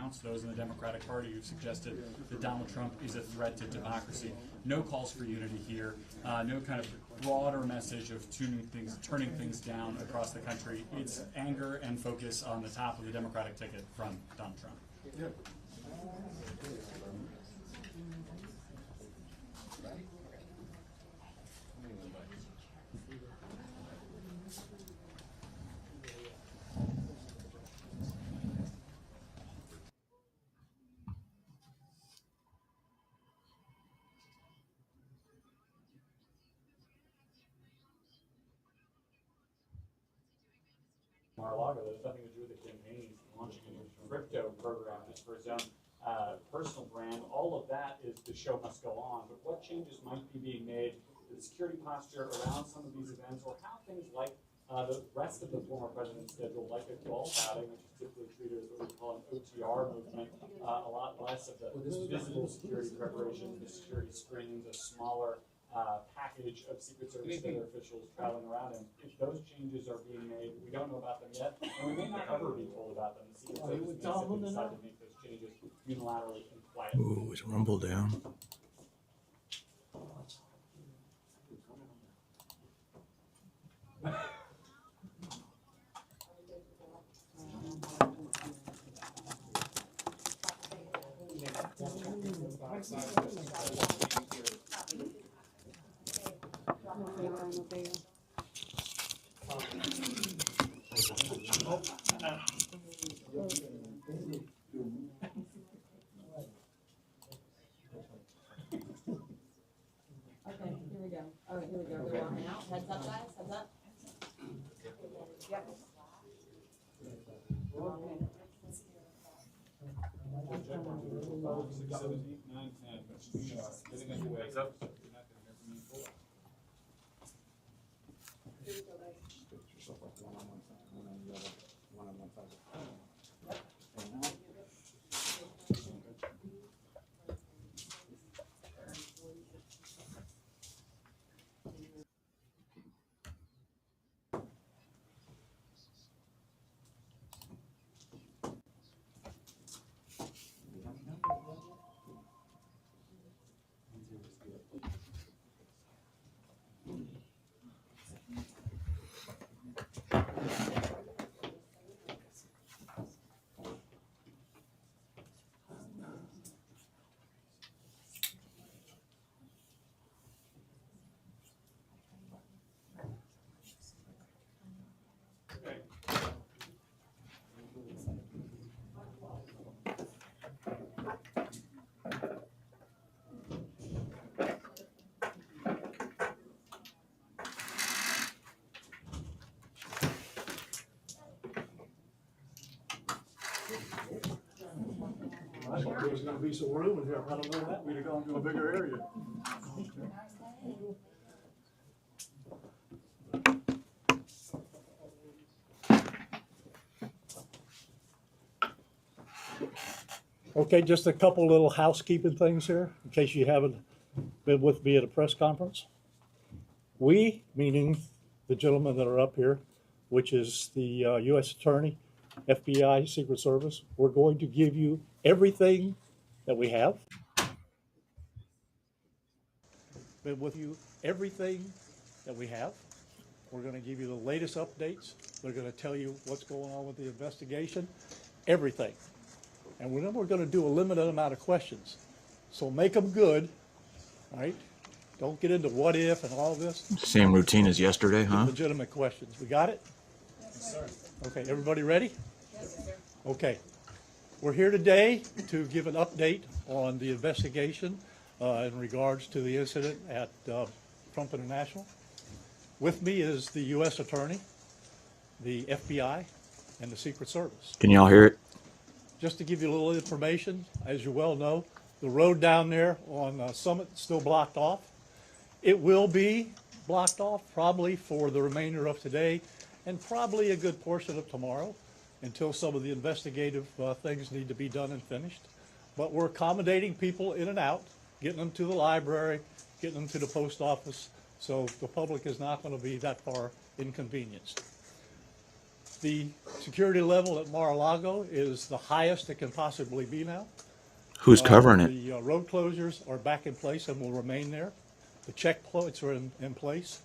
counts those in the Democratic Party who've suggested that Donald Trump is a threat to democracy. No calls for unity here. No kind of broader message of turning things down across the country. It's anger and focus on the top of the Democratic ticket from Donald Trump. Yep. Mar-a-Lago, there's nothing to do with the campaign. He's launching a new crypto program just for his own personal brand. All of that is the show must go on. But what changes might be being made to the security posture around some of these events, or how things like the rest of the former president's schedule, like a golf outing, which is typically treated as what we call an OTR movement, a lot less of the visible security preparation, the security screens, a smaller package of Secret Service officials traveling around, and if those changes are being made, we don't know about them yet, and we may not ever be told about them. The Secret Service may simply decide to make those changes unilaterally and quietly. Ooh, is Rumble down? Okay, here we go. All right, here we go. We're walking out. Heads up, guys. Heads up. Yep. Okay. 6, 7, 8, 9, 10. Getting underway. Heads up. I thought there was gonna be some room in here. I don't know that. We'd have gone to a bigger area. Okay, just a couple little housekeeping things here, in case you haven't been with me at a press conference. We, meaning the gentlemen that are up here, which is the U.S. Attorney, FBI, Secret Service, we're going to give you everything that we have. Been with you everything that we have. We're going to give you the latest updates. We're going to tell you what's going on with the investigation, everything. And then we're going to do a limited amount of questions. So make them good, all right? Don't get into what if and all this. Same routine as yesterday, huh? Legitimate questions. We got it? Yes, sir. Okay, everybody ready? Yes, sir. Okay. We're here today to give an update on the investigation in regards to the incident at Trump International. With me is the U.S. Attorney, the FBI, and the Secret Service. Can y'all hear it? Just to give you a little information, as you well know, the road down there on Summit is still blocked off. It will be blocked off probably for the remainder of today and probably a good portion of tomorrow until some of the investigative things need to be done and finished. But we're accommodating people in and out, getting them to the library, getting them to the post office, so the public is not going to be that far inconvenienced. The security level at Mar-a-Lago is the highest it can possibly be now. Who's covering it? The road closures are back in place and will remain there. The checkpoints are in place.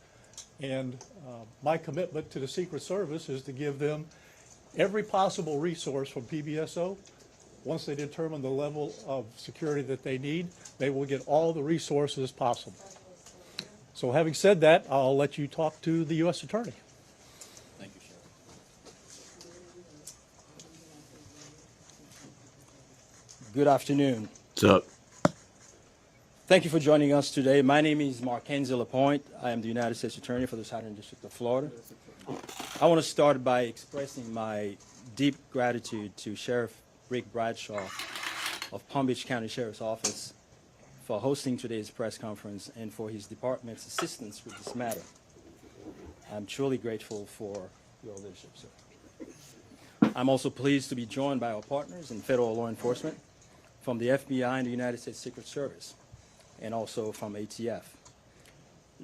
And my commitment to the Secret Service is to give them every possible resource from PBSO. Once they determine the level of security that they need, they will get all the resources possible. So having said that, I'll let you talk to the U.S. Attorney. Thank you, Sheriff. Good afternoon. What's up? Thank you for joining us today. My name is Markenzie Lapointe. I am the United States Attorney for the Southern District of Florida. I want to start by expressing my deep gratitude to Sheriff Rick Bradshaw of Palm Beach County Sheriff's Office for hosting today's press conference and for his department's assistance with this matter. I'm truly grateful for your leadership, sir. I'm also pleased to be joined by our partners in federal law enforcement from the FBI and the United States Secret Service, and also from ATF.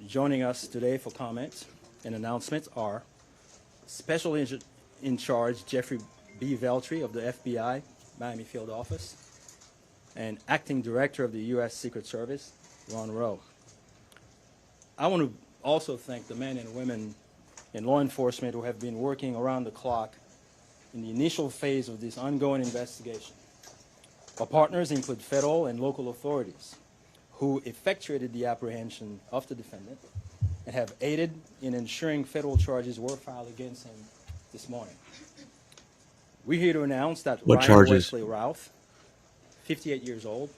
Joining us today for comments and announcements are Special Agent in Charge Jeffrey B. Veltri of the FBI Miami Field Office, and Acting Director of the U.S. Secret Service, Ron Rowe. I want to also thank the men and women in law enforcement who have been working around the clock in the initial phase of this ongoing investigation. Our partners include federal and local authorities who effectuated the apprehension of the defendant and have aided in ensuring federal charges were filed against him this morning. We're here to announce that What Ryan charges? Wesley Routh, 58 years old,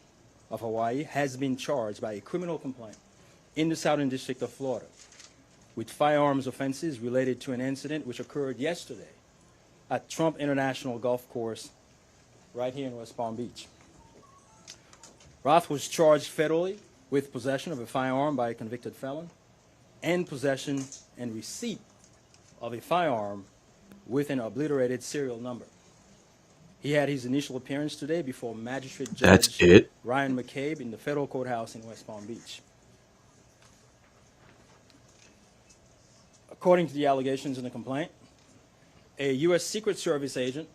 of Hawaii, has been charged by a criminal complaint in the Southern District of Florida with firearms offenses related to an incident which occurred yesterday at Trump International Golf Course right here in West Palm Beach. Roth was charged federally with possession of a firearm by a convicted felon and possession and receipt of a firearm with an obliterated serial number. He had his initial appearance today before Magistrate That's Judge it? Ryan McCabe in the federal courthouse in West Palm Beach. According to the allegations in the complaint, a U.S. Secret Service agent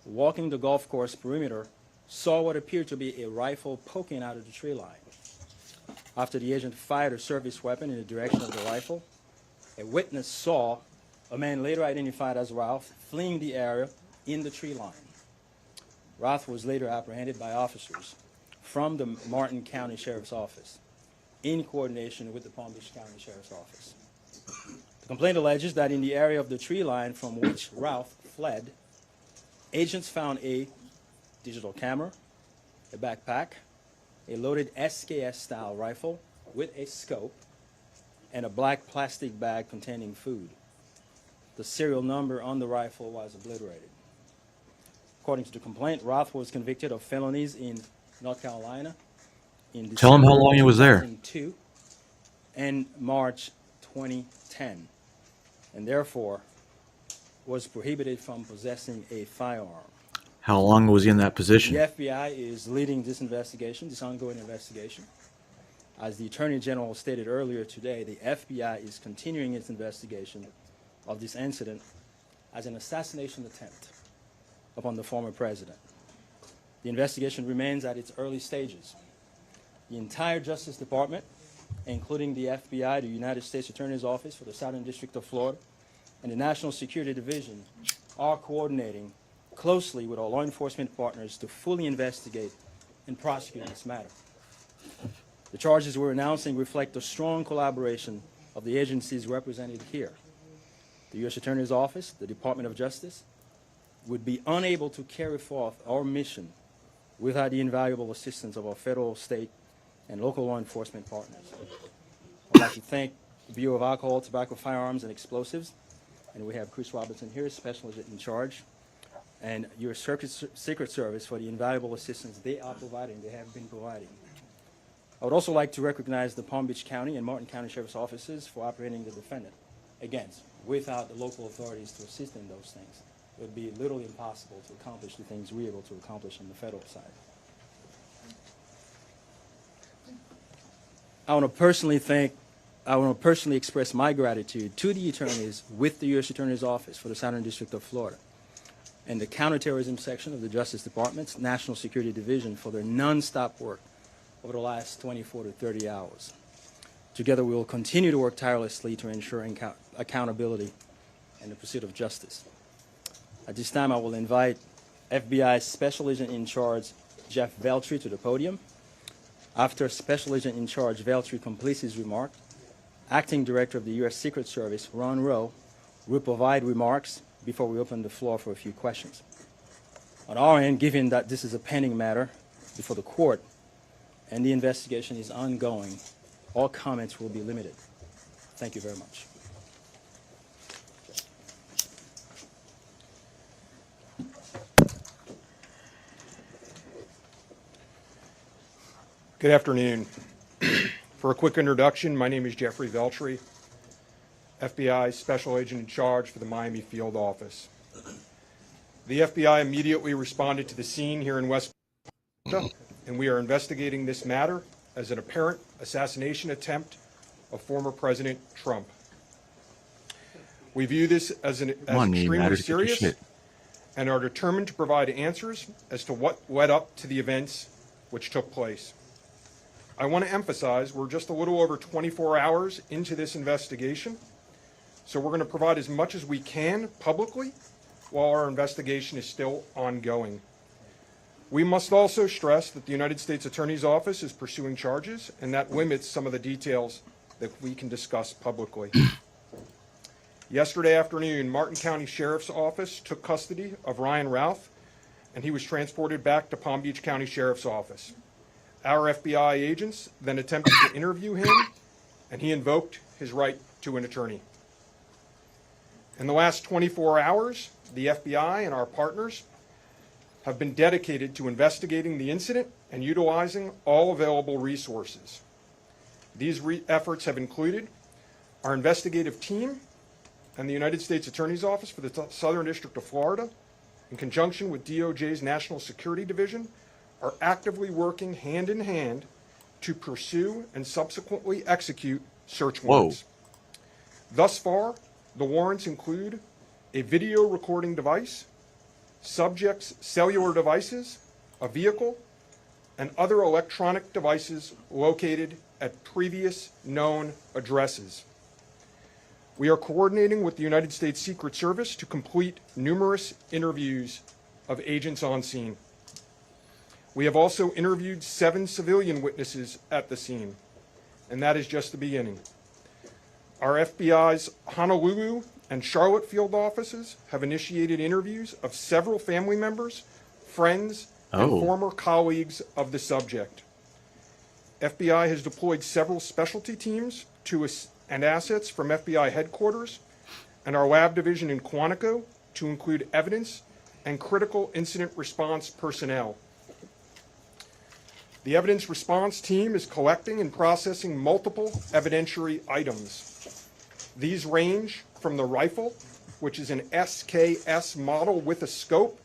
walking the golf course perimeter saw what appeared to be a rifle poking out of the tree line. After the agent fired a service weapon in the direction of the rifle, a witness saw a man later identified as Ralph fleeing the area in the tree line. Ralph was later apprehended by officers from the Martin County Sheriff's Office in coordination with the Palm Beach County Sheriff's Office. The complaint alleges that in the area of the tree line from which Ralph fled, agents found a digital camera, a backpack, a loaded SKS-style rifle with a scope, and a black plastic bag containing food. The serial number on the rifle was obliterated. According to the complaint, Roth was convicted of felonies in North Carolina in December Tell him how long he was there. 2002 and March 2010, and therefore was prohibited from possessing a firearm. How long was he in that The position? FBI is leading this investigation, this ongoing investigation. As the Attorney General stated earlier today, the FBI is continuing its investigation of this incident as an assassination attempt upon the former president. The investigation remains at its early stages. The entire Justice Department, including the FBI, the United States Attorney's Office for the Southern District of Florida, and the National Security Division are coordinating closely with our law enforcement partners to fully investigate and prosecute this matter. The charges we're announcing reflect the strong collaboration of the agencies represented here. The U.S. Attorney's Office, the Department of Justice, would be unable to carry forth our mission without the invaluable assistance of our federal, state, and local law enforcement partners. I'd like to thank the Bureau of Alcohol, Tobacco, Firearms, and Explosives, and we have Chris Robertson here, Special Agent in Charge, and your Secret Service for the invaluable assistance they are providing, they have been providing. I would also like to recognize the Palm Beach County and Martin County Sheriff's Offices for apprehending the defendant. Again, without the local authorities to assist in those things, it would be literally impossible to accomplish the things we're able to accomplish on the federal side. I want to personally thank I want to personally express my gratitude to the attorneys with the U.S. Attorney's Office for the Southern District of Florida and the Counterterrorism Section of the Justice Department's National Security Division for their nonstop work over the last 24 to 30 hours. Together, we will continue to work tirelessly to ensure accountability and the pursuit of justice. At this time, I will invite FBI Special Agent in Charge Jeff Veltri to the podium. After Special Agent in Charge Veltri completes his remark, Acting Director of the U.S. Secret Service, Ron Rowe, will provide remarks before we open the floor for a few questions. On our end, given that this is a pending matter before the court and the investigation is ongoing, all comments will be limited. Thank you very much. Good afternoon. For a quick introduction, my name is Jeffrey Veltri, FBI Special Agent in Charge for the Miami Field Office. The FBI immediately responded to the scene here in West Palm, and we are investigating this matter as an apparent assassination attempt of former President Trump. We view this as extremely serious and are determined to provide answers as to what led up to the events which took place. I want to emphasize we're just a little over 24 hours into this investigation, so we're going to provide as much as we can publicly while our investigation is still ongoing. We must also stress that the United States Attorney's Office is pursuing charges, and that limits some of the details that we can discuss publicly. Yesterday afternoon, Martin County Sheriff's Office took custody of Ryan Routh, and he was transported back to Palm Beach County Sheriff's Office. Our FBI agents then attempted to interview him, and he invoked his right to an attorney. In the last 24 hours, the FBI and our partners have been dedicated to investigating the incident and utilizing all available resources. These efforts have included our investigative team and the United States Attorney's Office for the Southern District of Florida, in conjunction with DOJ's National Security Division, are actively working hand in hand to pursue and subsequently execute search warrants. Thus far, the warrants include a video recording device, subjects' cellular devices, a vehicle, and other electronic devices located at previous known addresses. We are coordinating with the United States Secret Service to complete numerous interviews of agents on scene. We have also interviewed 7 civilian witnesses at the scene, and that is just the beginning. Our FBI's Honolulu and Charlotte field offices have initiated interviews of several family members, friends, and former colleagues of the subject. FBI has deployed several specialty teams and assets from FBI headquarters and our lab division in Quantico to include evidence and critical incident response personnel. The evidence response team is collecting and processing multiple evidentiary items. These range from the rifle, which is an SKS model with a scope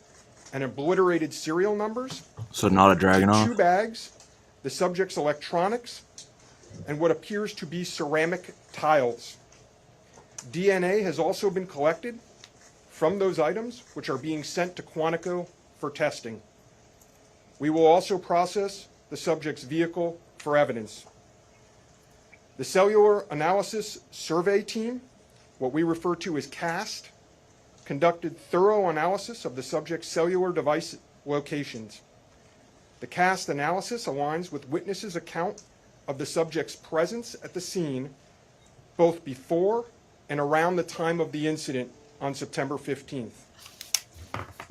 and obliterated serial numbers. So not a Dragunov? 2 bags, the subject's electronics, and what appears to be ceramic tiles. DNA has also been collected from those items, which are being sent to Quantico for testing. We will also process the subject's vehicle for evidence. The Cellular Analysis Survey Team, what we refer to as CAST, conducted thorough analysis of the subject's cellular device locations. The CAST analysis aligns with witnesses' account of the subject's presence at the scene both before and around the time of the incident on September 15th.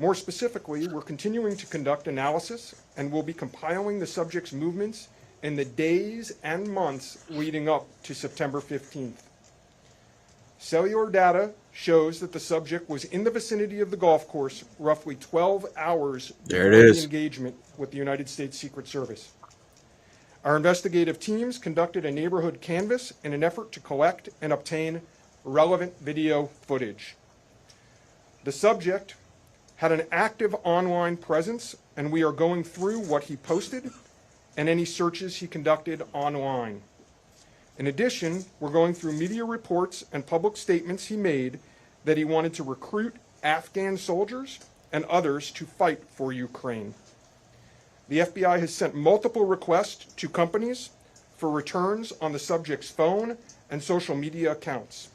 More specifically, we're continuing to conduct analysis and will be compiling the subject's movements in the days and months leading up to September 15th. Cellular data shows that the subject was in the vicinity of the golf course roughly 12 hours before the engagement with the United States Secret Service. Our investigative teams conducted a neighborhood canvass in an effort to collect and obtain relevant video footage. The subject had an active online presence, and we are going through what he posted and any searches he conducted online. In addition, we're going through media reports and public statements he made that he wanted to recruit Afghan soldiers and others to fight for Ukraine. The FBI has sent multiple requests to companies for returns on the subject's phone and social media accounts.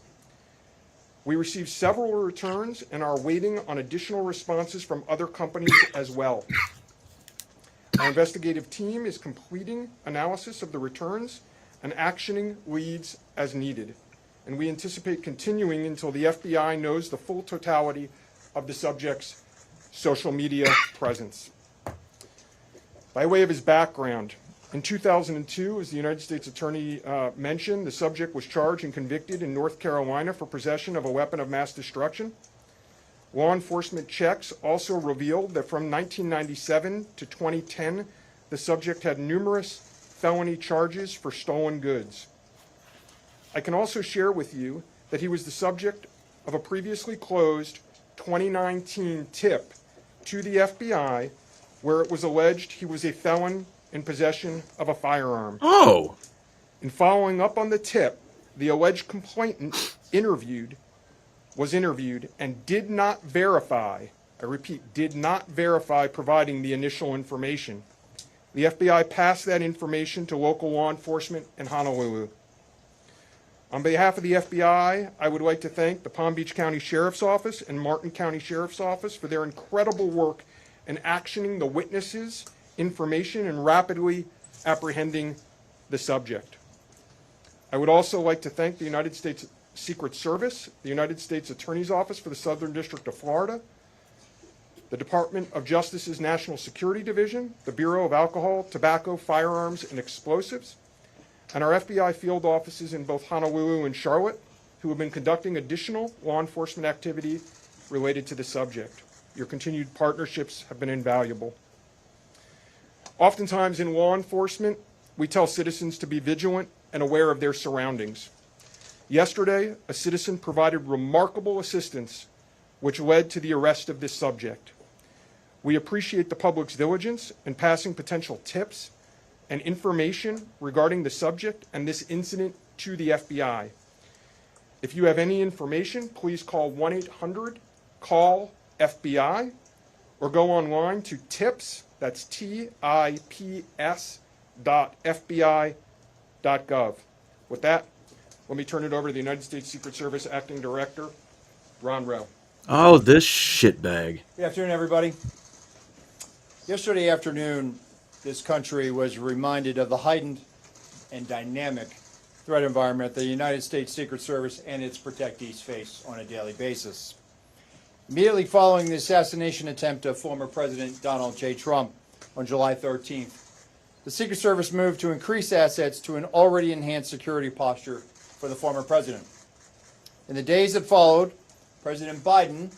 We received several returns and are waiting on additional responses from other companies as well. Our investigative team is completing analysis of the returns and actioning leads as needed, and we anticipate continuing until the FBI knows the full totality of the subject's social media presence. By way of his background, in 2002, as the United States Attorney mentioned, the subject was charged and convicted in North Carolina for possession of a weapon of mass destruction. Law enforcement checks also revealed that from 1997 to 2010, the subject had numerous felony charges for stolen goods. I can also share with you that he was the subject of a previously closed 2019 tip to the FBI where it was alleged he was a felon in possession of a firearm. Oh, In following up on the tip, the alleged complainant was interviewed and did not verify, I repeat, did not verify providing the initial information. The FBI passed that information to local law enforcement in Honolulu. On behalf of the FBI, I would like to thank the Palm Beach County Sheriff's Office and Martin County Sheriff's Office for their incredible work in actioning the witnesses' information and rapidly apprehending the subject. I would also like to thank the United States Secret Service, the United States Attorney's Office for the Southern District of Florida, the Department of Justice's National Security Division, the Bureau of Alcohol, Tobacco, Firearms, and Explosives, and our FBI field offices in both Honolulu and Charlotte, who have been conducting additional law enforcement activity related to the subject. Your continued partnerships have been invaluable. Oftentimes in law enforcement, we tell citizens to be vigilant and aware of their surroundings. Yesterday, a citizen provided remarkable assistance, which led to the arrest of this subject. We appreciate the public's diligence in passing potential tips and information regarding the subject and this incident to the FBI. If you have any information, please call 1-800-CALL-FBI or go online to tips, that's tips.fbi.gov. With that, let me turn it over to the United States Secret Service Acting Director, Ron Rowe. oh, this shitbag. Good afternoon, everybody. Yesterday afternoon, this country was reminded of the heightened and dynamic threat environment the United States Secret Service and its protectees face on a daily basis. Immediately following the assassination attempt of former President Donald J. Trump on July 13th, the Secret Service moved to increase assets to an already enhanced security posture for the former president. In the days that followed, President Biden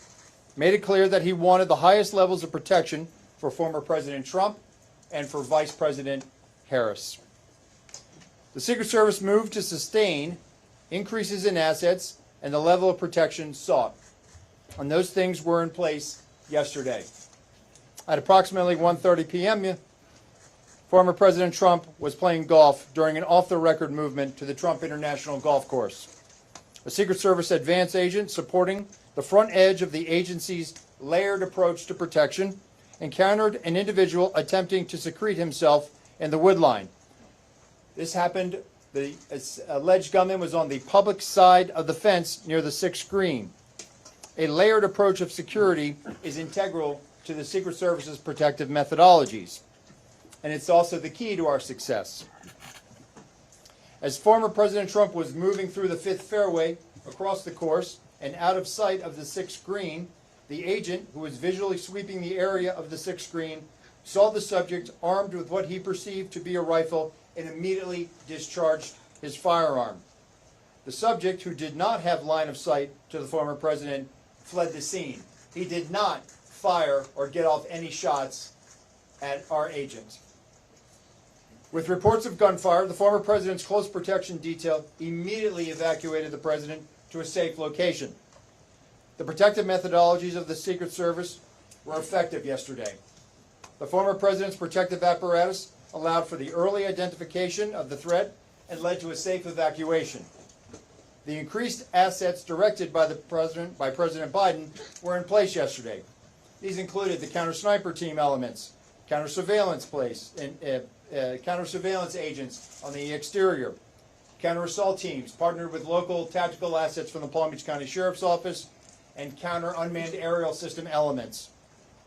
made it clear that he wanted the highest levels of protection for former President Trump and for Vice President Harris. The Secret Service moved to sustain increases in assets and the level of protection sought. And those things were in place yesterday. At approximately 1:30 p.m., former President Trump was playing golf during an off-the-record movement to the Trump International Golf Course. A Secret Service advance agent supporting the front edge of the agency's layered approach to protection encountered an individual attempting to secrete himself in the wood line. This happened, the alleged gunman was on the public side of the fence near the 6th green. A layered approach of security is integral to the Secret Service's protective methodologies, and it's also the key to our success. As former President Trump was moving through the 5th fairway across the course and out of sight of the 6th green, the agent, who was visually sweeping the area of the 6th green, saw the subject armed with what he perceived to be a rifle and immediately discharged his firearm. The subject, who did not have line of sight to the former president, fled the scene. He did not fire or get off any shots at our agent. With reports of gunfire, the former president's close protection detail immediately evacuated the president to a safe location. The protective methodologies of the Secret Service were effective yesterday. The former president's protective apparatus allowed for the early identification of the threat and led to a safe evacuation. The increased assets directed by President Biden were in place yesterday. These included the counter-sniper team elements, counter-surveillance counter-surveillance agents on the exterior, counter-assault teams partnered with local tactical assets from the Palm Beach County Sheriff's Office, and counter-unmanned aerial system elements.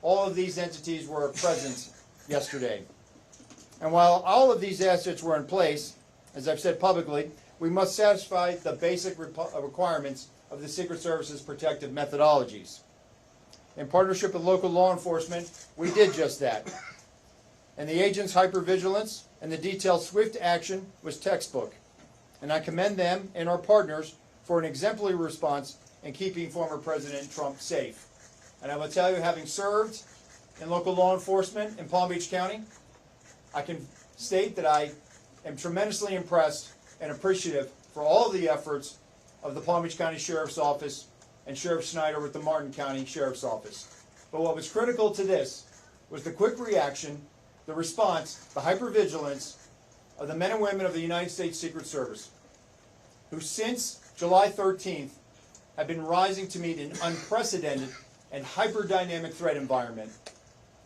All of these entities were present yesterday. And while all of these assets were in place, as I've said publicly, we must satisfy the basic requirements of the Secret Service's protective methodologies. In partnership with local law enforcement, we did just that. And the agents' hypervigilance and the detailed swift action was textbook. And I commend them and our partners for an exemplary response in keeping former President Trump safe. And I will tell you, having served in local law enforcement in Palm Beach County, I can state that I am tremendously impressed and appreciative for all of the efforts of the Palm Beach County Sheriff's Office and Sheriff Snyder with the Martin County Sheriff's Office. But what was critical to this was the quick reaction, the response, the hypervigilance of the men and women of the United States Secret Service, who since July 13th have been rising to meet an unprecedented and hyper-dynamic threat environment.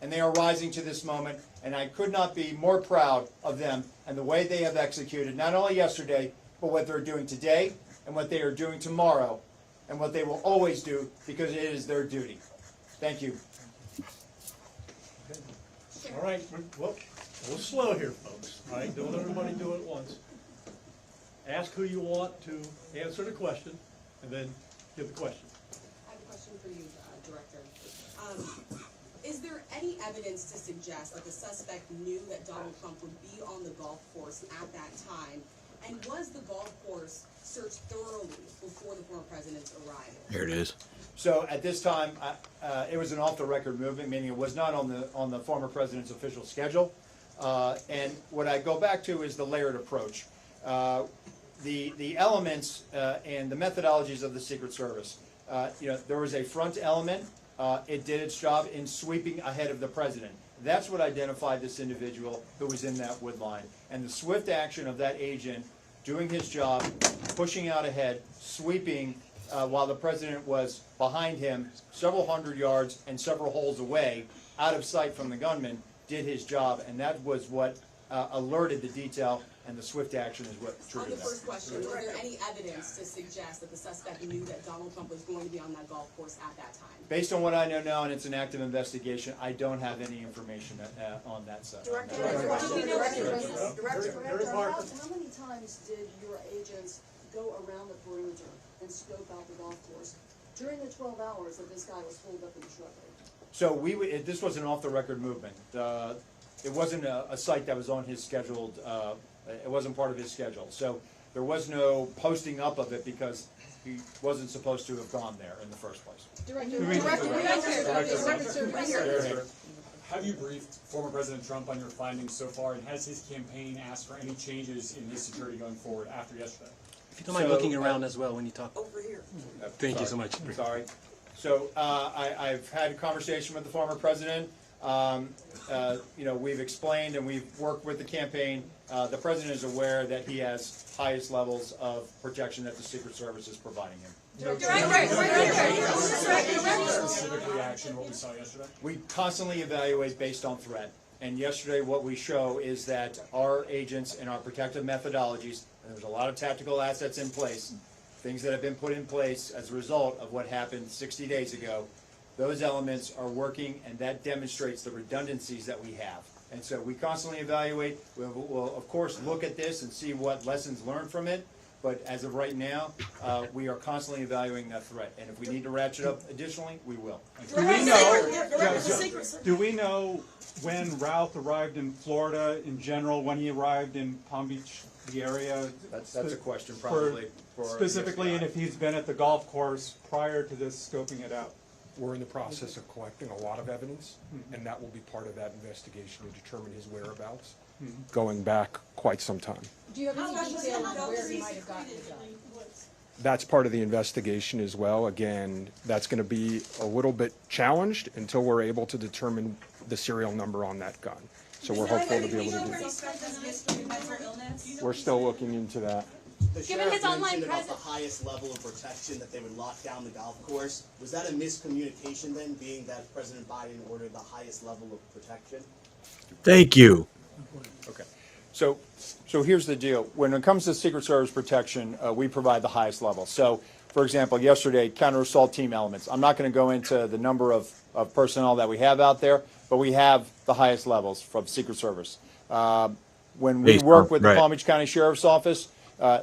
And they are rising to this moment, and I could not be more proud of them and the way they have executed, not only yesterday, but what they're doing today, and what they are doing tomorrow, and what they will always do, because it is their duty. Thank you. All right, we're a little slow here, folks. All right, don't everybody do it at once. Ask who you want to answer the question, and then give the question. I have a question for you, Director. Is there any evidence to suggest that the suspect knew that Donald Trump would be on the golf course at that time? And was the golf course searched thoroughly before the former president's arrival? Here it is. So at this time, it was an off-the-record movement, meaning it was not on the former president's official schedule. And what I go back to is the layered approach. The elements and the methodologies of the Secret Service. There was a front element. It did its job in sweeping ahead of the president. That's what identified this individual who was in that wood line. And the swift action of that agent doing his job, pushing out ahead, sweeping while the president was behind him several hundred yards and several holes away, out of sight from the gunman, did his job. And that was what alerted the detail, and the swift action is what On triggered the that. first question, was there any evidence to suggest that the suspect knew that Donald Trump was going to be on that golf course at that time? Based on what I know now, and it's an active investigation, I don't have any information on that side. Director, Harry how Parker. many times did your agents go around the perimeter and scope out the golf course during the 12 hours that this guy was holed up in the shrubbery? So this was an off-the-record movement. It wasn't a site that was on his scheduled, it wasn't part of his schedule. So there was no posting up of it because he wasn't supposed to have gone there in the first place. Have you briefed former President Trump on your findings so far, and has his campaign asked for any changes in his security going forward after yesterday? If you don't mind looking around as well when you talk. Over here. Thank you so much. Sorry. So I've had a conversation with the former president. We've explained and we've worked with the campaign. The president is aware that he has highest levels of protection that the Secret Service is providing him. Specific reaction, what we saw yesterday? We constantly evaluate based on threat. And yesterday what we show is that our agents and our protective methodologies, and there's a lot of tactical assets in place, things that have been put in place as a result of what happened 60 days ago, those elements are working, and that demonstrates the redundancies that we have. And so we constantly evaluate. We'll of course look at this and see what lessons learned from it. But as of right now, we are constantly evaluating that threat. And if we need to ratchet up additionally, we will. Do we know when Ralph arrived in Florida in general, when he arrived in Palm Beach, the area? That's a question probably for specifically, the and if he's been at the golf course prior to this scoping it out. We're in the process of collecting a lot of evidence, and that will be part of that investigation to determine his whereabouts, going back quite some time. Do you have any detail on where he might have gotten the gun? That's part of the investigation as well. Again, that's going to be a little bit challenged until we're able to determine the serial number on that gun. So we're hopeful to be able to do that. We're still looking into that. The Given his sheriff online mentioned about presence- the highest level of protection that they would lock down the golf course. Was that a miscommunication then, being that President Biden ordered the highest level of protection? Thank you. Okay. So here's the deal. When it comes to Secret Service protection, we provide the highest level. So, for example, yesterday, counter assault team elements. I'm not going to go into the number of personnel that we have out there, but we have the highest levels from Secret Service. When we Based work on- with the right. Palm Beach County Sheriff's Office,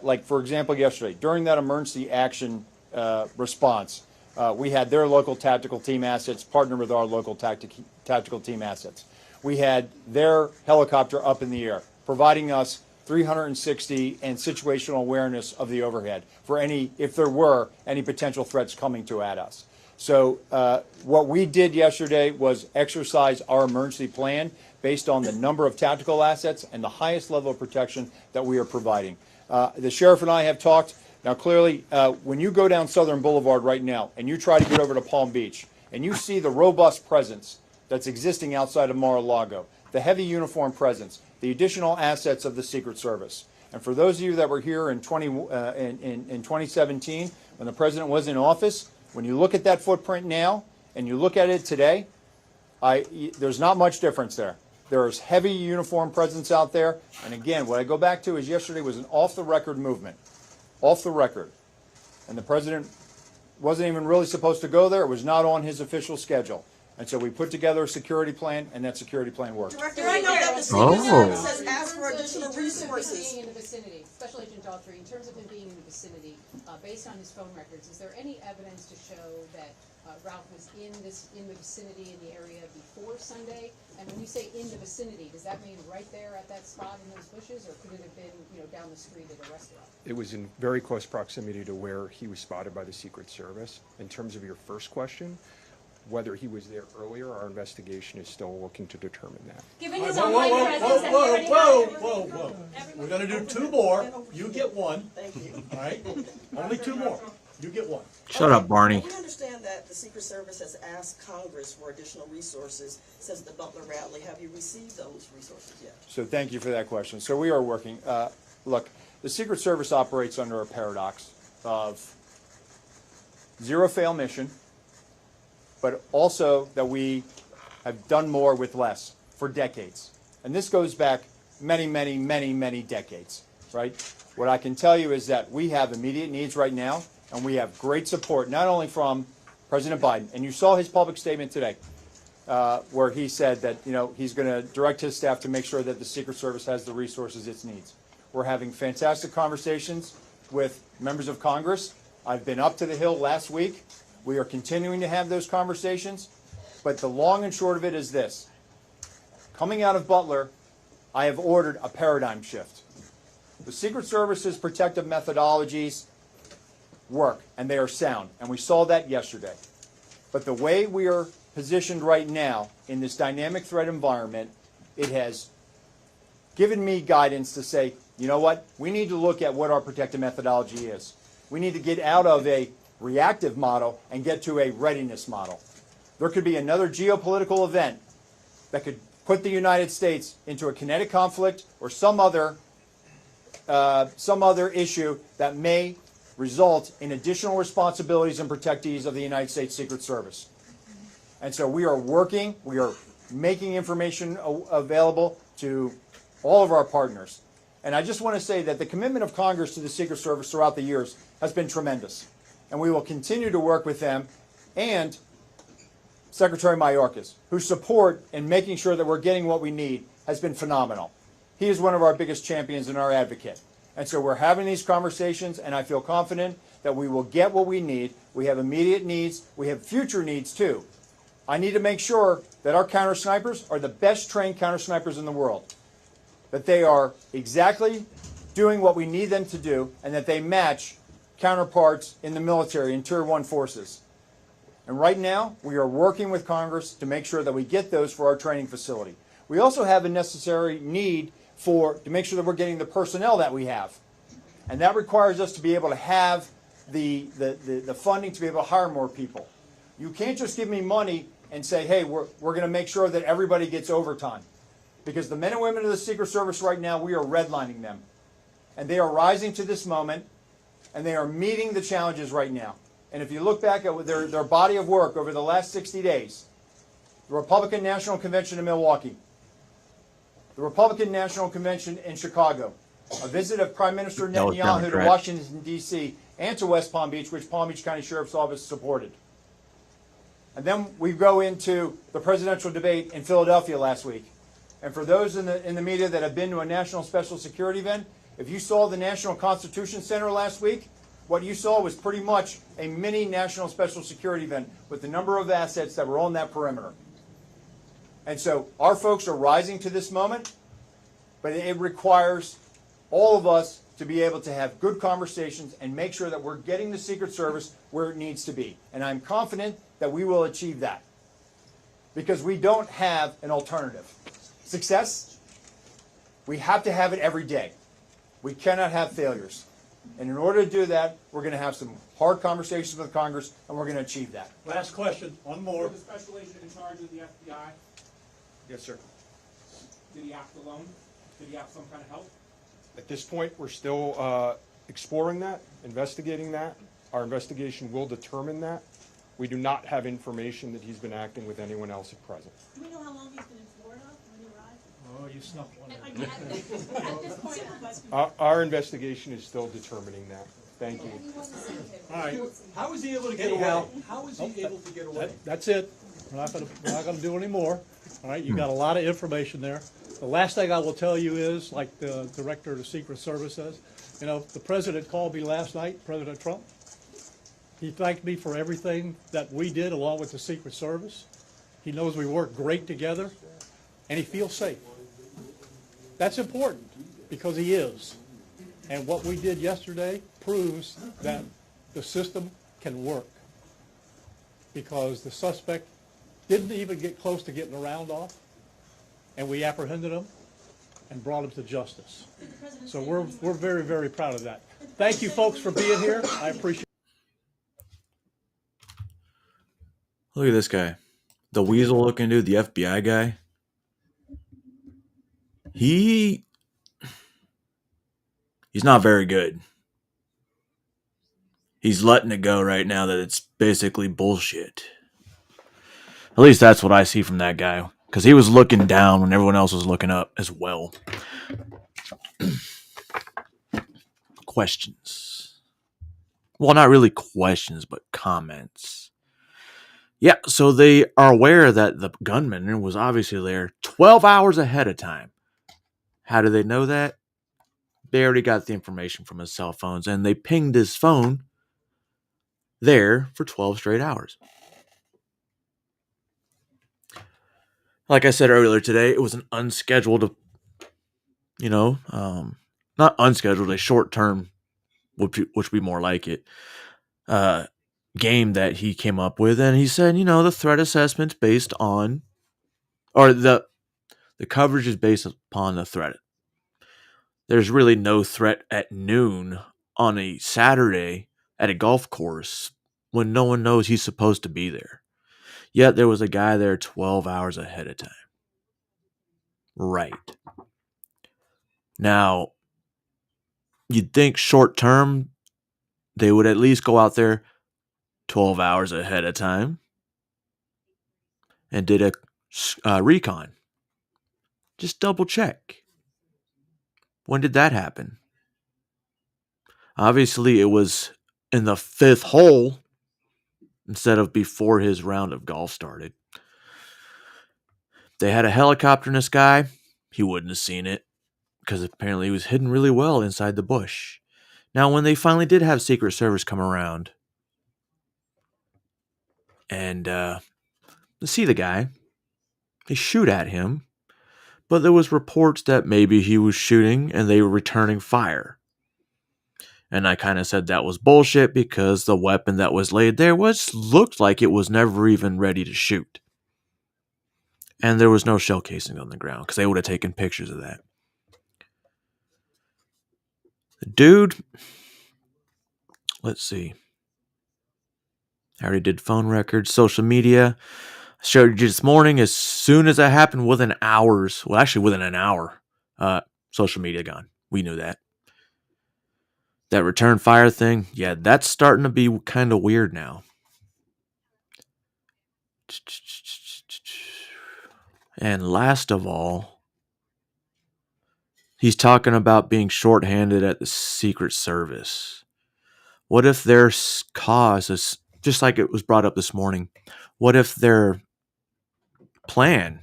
like, for example, yesterday, during that emergency action response, we had their local tactical team assets partner with our local tactical team assets. We had their helicopter up in the air, providing us 360 and situational awareness of the overhead for if there were any potential threats coming at us. So what we did yesterday was exercise our emergency plan based on the number of tactical assets and the highest level of protection that we are providing. The sheriff and I have talked. Now, clearly, when you go down Southern Boulevard right now and you try to get over to Palm Beach and you see the robust presence that's existing outside of Mar-a-Lago, the heavy uniform presence, the additional assets of the Secret Service. And for those of you that were here in 2017, when the president was in office, when you look at that footprint now and you look at it today, there's not much difference there. There's heavy uniform presence out there. And again, what I go back to is yesterday was an off-the-record movement. Off the record. And the president wasn't even really supposed to go there. It was not on his official schedule. And so we put together a security plan, and that security plan worked. Director, I know that the Secret Oh. Service has asked for additional In terms of him resources. being in the vicinity, Special Agent Daughtry, in terms of him being in the vicinity, based on his phone records, is there any evidence to show that Ralph was in the vicinity, in the area before Sunday? And when you say in the vicinity, does that mean right there at that spot in those bushes, or could it have been, down the street at a restaurant? It was in very close proximity to where he was spotted by the Secret Service. In terms of your first question, whether he was there earlier, our investigation is still looking to determine that. Given his Whoa, online whoa, presence, whoa, have you already whoa, had whoa, whoa. We're gonna do two more. You get one. Thank you. All right? Only two more. You get one. Shut up, Barney. We understand that the Secret Service has asked Congress for additional resources since the Butler rally. Have you received those resources yet? So thank you for that question. So we are working. Look, the Secret Service operates under a paradox of zero-fail mission, but also that we have done more with less for decades. And this goes back many, many, many, many decades, right? What I can tell you is that we have immediate needs right now, and we have great support, not only from President Biden, and you saw his public statement today, where he said that he's going to direct his staff to make sure that the Secret Service has the resources it needs. We're having fantastic conversations with members of Congress. I've been up to the Hill last week. We are continuing to have those conversations, but the long and short of it is this. Coming out of Butler, I have ordered a paradigm shift. The Secret Service's protective methodologies work, and they are sound, and we saw that yesterday. But the way we are positioned right now in this dynamic threat environment, it has given me guidance to say, you know what, we need to look at what our protective methodology is. We need to get out of a reactive model and get to a readiness model. There could be another geopolitical event that could put the United States into a kinetic conflict or some other issue that may result in additional responsibilities and protectees of the United States Secret Service. And so we are working, we are making information available to all of our partners. And I just want to say that the commitment of Congress to the Secret Service throughout the years has been tremendous. And we will continue to work with them and Secretary Mayorkas, whose support in making sure that we're getting what we need has been phenomenal. He is one of our biggest champions and our advocate. And so we're having these conversations, and I feel confident that we will get what we need. We have immediate needs. We have future needs, too. I need to make sure that our counter snipers are the best trained counter snipers in the world, that they are exactly doing what we need them to do, and that they match counterparts in the military and Tier 1 forces. And right now, we are working with Congress to make sure that we get those for our training facility. We also have a necessary need to make sure that we're getting the personnel that we have. And that requires us to be able to have the funding to be able to hire more people. You can't just give me money and say, hey, we're going to make sure that everybody gets overtime. Because the men and women of the Secret Service right now, we are redlining them. And they are rising to this moment, and they are meeting the challenges right now. And if you look back at their body of work over the last 60 days, the Republican National Convention in Milwaukee, the Republican National Convention in Chicago, a visit of Prime Minister No, Netanyahu to Democrat. Washington, D.C., and to West Palm Beach, which Palm Beach County Sheriff's Office supported. And then we go into the presidential debate in Philadelphia last week. And for those in the media that have been to a national special security event, if you saw the National Constitution Center last week, what you saw was pretty much a mini national special security event with the number of assets that were on that perimeter. And so our folks are rising to this moment, but it requires all of us to be able to have good conversations and make sure that we're getting the Secret Service where it needs to be. And I'm confident that we will achieve that because we don't have an alternative. Success, we have to have it every day. We cannot have failures. And in order to do that, we're going to have some hard conversations with Congress, and we're going to achieve that. Last question, one more. The special agent in charge of the FBI, Yes, sir. did he act alone? Did he have some kind of help? At this point, we're still exploring that, investigating that. Our investigation will determine that. We do not have information that he's been acting with anyone else at present. Do we know how long he's been in Florida when he arrived? Oh, you snuck one in. At this point, Our investigation is still determining that. Thank you. All right. How was he able to get Anyhow. away? How was he able to get away? That's it. We're not gonna do any more. All right, you got a lot of information there. The last thing I will tell you is, like the director of the Secret Service says, you know, the president called me last night, President Trump. He thanked me for everything that we did along with the Secret Service. He knows we work great together, and he feels safe. That's important, because he is. And what we did yesterday proves that the system can work. Because the suspect didn't even get close to getting a round off, and we apprehended him and brought him to justice. So we're very, very proud of that. Thank you, folks, for being here. I appreciate it. Look at this guy. The weasel looking dude, the FBI guy. He's not very good. He's letting it go right now that it's basically bullshit. At least that's what I see from that guy. Because he was looking down when everyone else was looking up as well. Questions. Well, not really questions, but comments. Yeah, so they are aware that the gunman was obviously there 12 hours ahead of time. How do they know that? They already got the information from his cell phones, and they pinged his phone there for 12 straight hours. Like I said earlier today, it was an unscheduled, not unscheduled, a short-term, which would be more like it, game that he came up with. And he said, the threat assessment's based on, or the coverage is based upon the threat. There's really no threat at noon on a Saturday at a golf course when no one knows he's supposed to be there. Yet there was a guy there 12 hours ahead of time. Right. Now, you'd think short term, they would at least go out there 12 hours ahead of time and did a recon. Just double check. When did that happen? Obviously, it was in the 5th hole instead of before his round of golf started. They had a helicopter in the sky. He wouldn't have seen it because apparently he was hidden really well inside the bush. Now, when they finally did have Secret Service come around and see the guy, they shoot at him, but there was reports that maybe he was shooting and they were returning fire. And I kind of said that was bullshit because the weapon that was laid there looked like it was never even ready to shoot. And there was no shell casing on the ground because they would have taken pictures of that. The dude, let's see. I already did phone records, social media. Showed you this morning, as soon as that happened, within hours, well, actually within an hour, social media gone. We knew that. That return fire thing, yeah, that's starting to be kind of weird now. And last of all, he's talking about being shorthanded at the Secret Service. What if their cause is, just like it was brought up this morning, what if their plan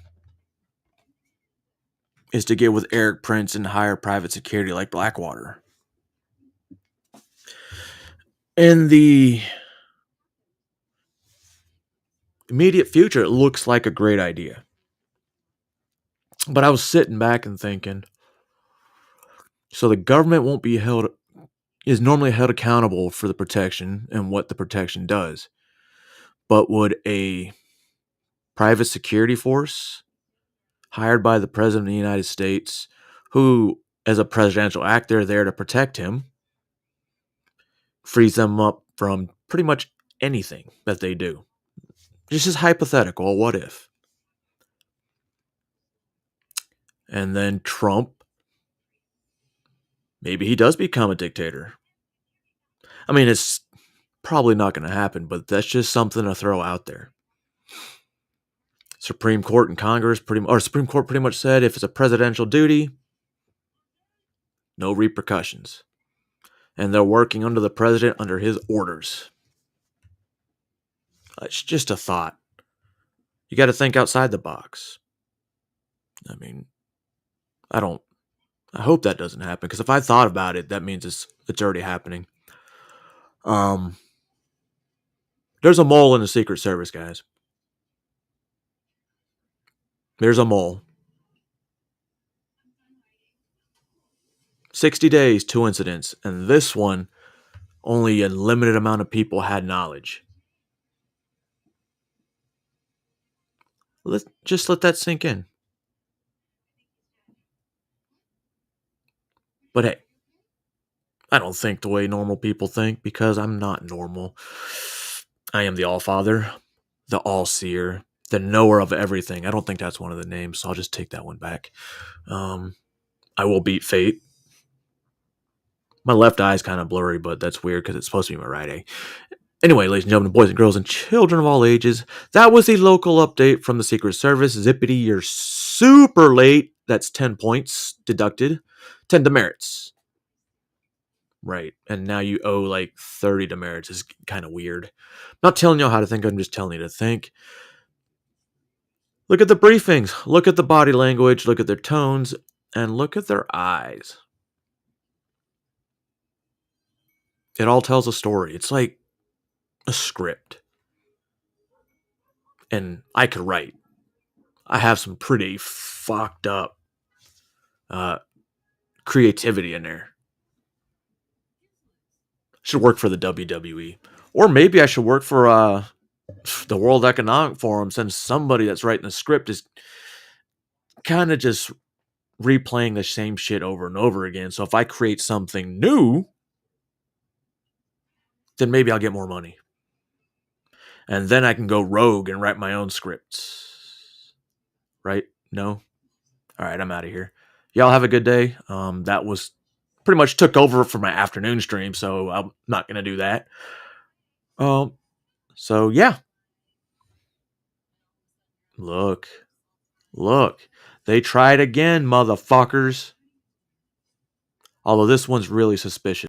is to get with Eric Prince and hire private security like Blackwater? In the immediate future, it looks like a great idea. But I was sitting back and thinking, so the government won't be is normally held accountable for the protection and what the protection does. But would a private security force hired by the President of the United States, who, as a presidential act, they're there to protect him, frees them up from pretty much anything that they do? This is hypothetical. What if? And then Trump, maybe he does become a dictator. I mean, it's probably not going to happen, but that's just something to throw out there. Supreme Court and Congress Supreme Court pretty much said if it's a presidential duty, no repercussions. And they're working under the president under his orders. It's just a thought. You got to think outside the box. I mean, I hope that doesn't happen, because if I thought about it, that means it's already happening. There's a mole in the Secret Service, guys. There's a mole. 60 days, 2 incidents, and this one, only a limited amount of people had knowledge. Just let that sink in. But hey, I don't think the way normal people think, because I'm not normal. I am the All-Father, the All-Seer, the knower of everything. I don't think that's one of the names, so I'll just take that one back. I will beat fate. My left eye is kind of blurry, but that's weird because it's supposed to be my right eye. Anyway, ladies and gentlemen, boys and girls, and children of all ages, that was the local update from the Secret Service. Zippity, you're super late. That's 10 points deducted. 10 demerits. Right, and now you owe like 30 demerits. It's kind of weird. I'm not telling you how to think, I'm just telling you to think. Look at the briefings. Look at the body language. Look at their tones. And look at their eyes. It all tells a story. It's like a script. And I could write. I have some pretty fucked up creativity in there. Should work for the WWE. Or maybe I should work for the World Economic Forum, since somebody that's writing the script is kind of just replaying the same shit over and over again. So if I create something new, then maybe I'll get more money. And then I can go rogue and write my own scripts. Right? No? All right, I'm out of here. Y'all have a good day. That was pretty much took over for my afternoon stream, so I'm not going to do that. So yeah. Look. They tried again, motherfuckers. Although this one's really suspicious.